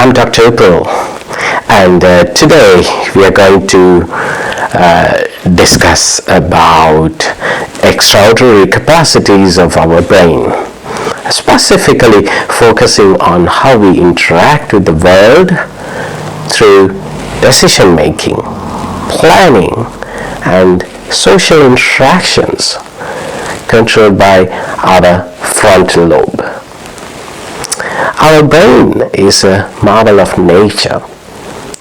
I'm Dr. Upal, and today we are going to discuss about extraordinary capacities of our brain, specifically focusing on how we interact with the world through decision making, planning, and social interactions controlled by our frontal lobe. Our brain is a marvel of nature,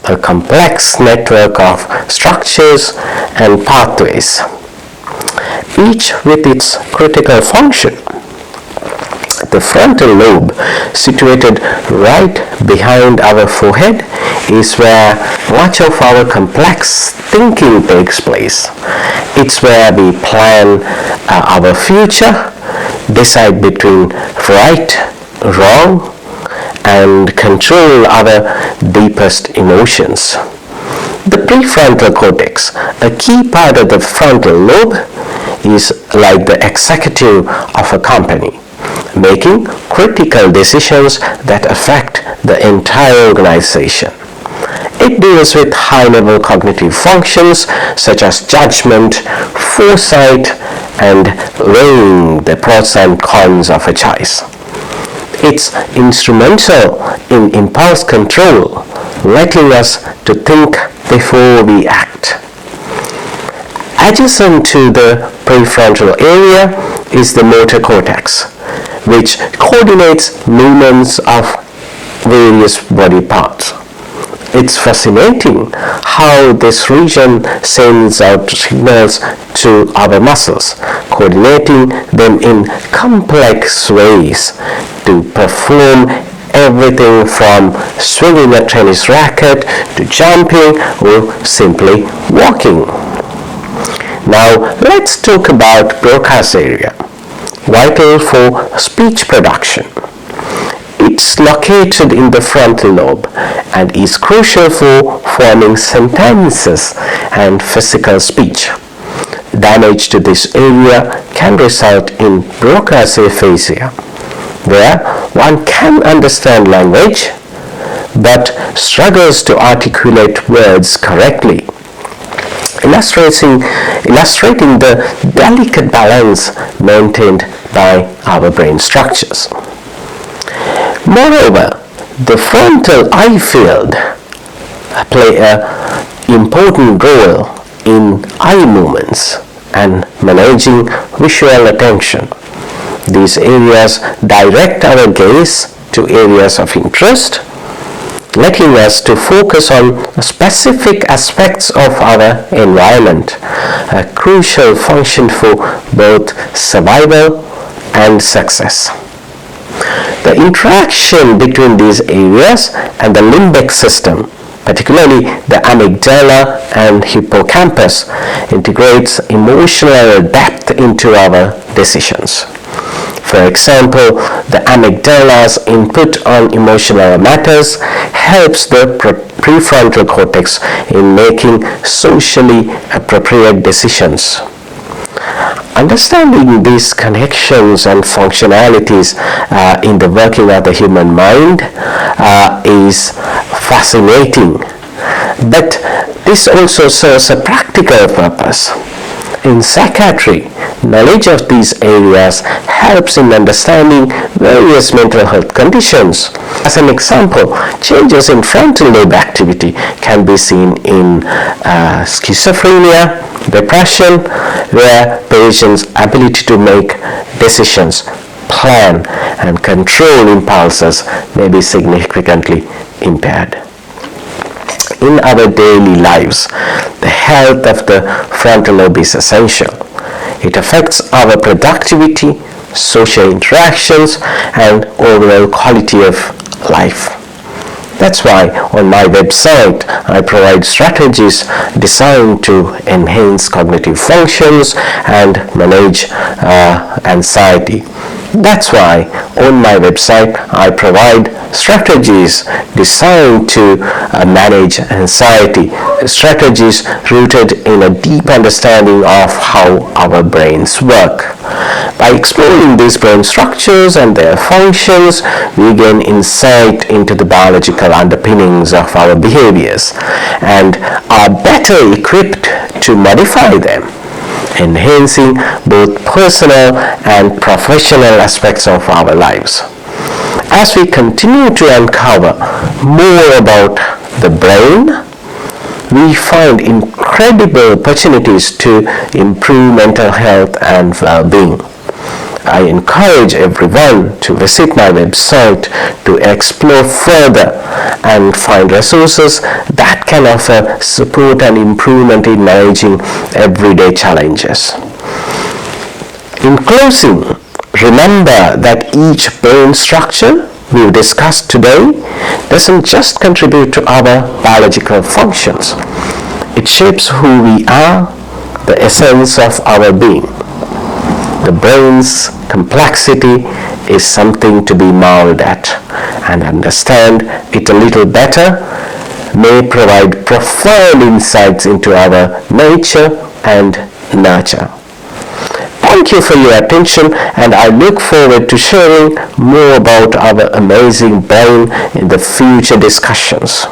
a complex network of structures and pathways, each with its critical function. The frontal lobe, situated right behind our forehead, is where much of our complex thinking takes place. It's where we plan our future, decide between right, wrong, and control our deepest emotions. The prefrontal cortex, a key part of the frontal lobe, is like the executive of a company, making critical decisions that affect the entire organization. It deals with high-level cognitive functions such as judgment, foresight, and weighing the pros and cons of a choice. It's instrumental in impulse control, letting us to think before we act. Adjacent to the prefrontal area is the motor cortex, which coordinates movements of various body parts. It's fascinating how this region sends out signals to our muscles, coordinating them in complex ways to perform everything from swinging a tennis racket to jumping or simply walking. Now let's talk about Broca's area, vital for speech production. It's located in the frontal lobe and is crucial for forming sentences and physical speech. Damage to this area can result in Broca's aphasia, where one can understand language but struggles to articulate words correctly, illustrating the delicate balance maintained by our brain structures. Moreover, the frontal eye field play an important role in eye movements and managing visual attention. These areas direct our gaze to areas of interest, letting us to focus on specific aspects of our environment, a crucial function for both survival and success. The interaction between these areas and the limbic system, particularly the amygdala and hippocampus, integrates emotional depth into our decisions. For example, the amygdala's input on emotional matters helps the prefrontal cortex in making socially appropriate decisions. Understanding these connections and functionalities in the working of the human mind is fascinating, but this also serves a practical purpose. In psychiatry, knowledge of these areas helps in understanding various mental health conditions. As an example, changes in frontal lobe activity can be seen in schizophrenia, depression, where patients' ability to make decisions, plan, and control impulses may be significantly impaired. In our daily lives, the health of the frontal lobe is essential. It affects our productivity, social interactions, and overall quality of life. That's why on my website I provide strategies designed to enhance cognitive functions and manage anxiety. That's why on my website I provide strategies designed to manage anxiety, strategies rooted in a deep understanding of how our brains work. By exploring these brain structures and their functions, we gain insight into the biological underpinnings of our behaviors and are better equipped to modify them, enhancing both personal and professional aspects of our lives. As we continue to uncover more about the brain, we find incredible opportunities to improve mental health and well-being. I encourage everyone to visit my website to explore further and find resources that can offer support and improvement in managing everyday challenges. In closing, remember that each brain structure we've discussed today doesn't just contribute to our biological functions. It shapes who we are, the essence of our being. The brain's complexity is something to be marveled at, and understand it a little better may provide profound insights into our nature and nurture. Thank you for your attention, and I look forward to sharing more about our amazing brain in the future discussions.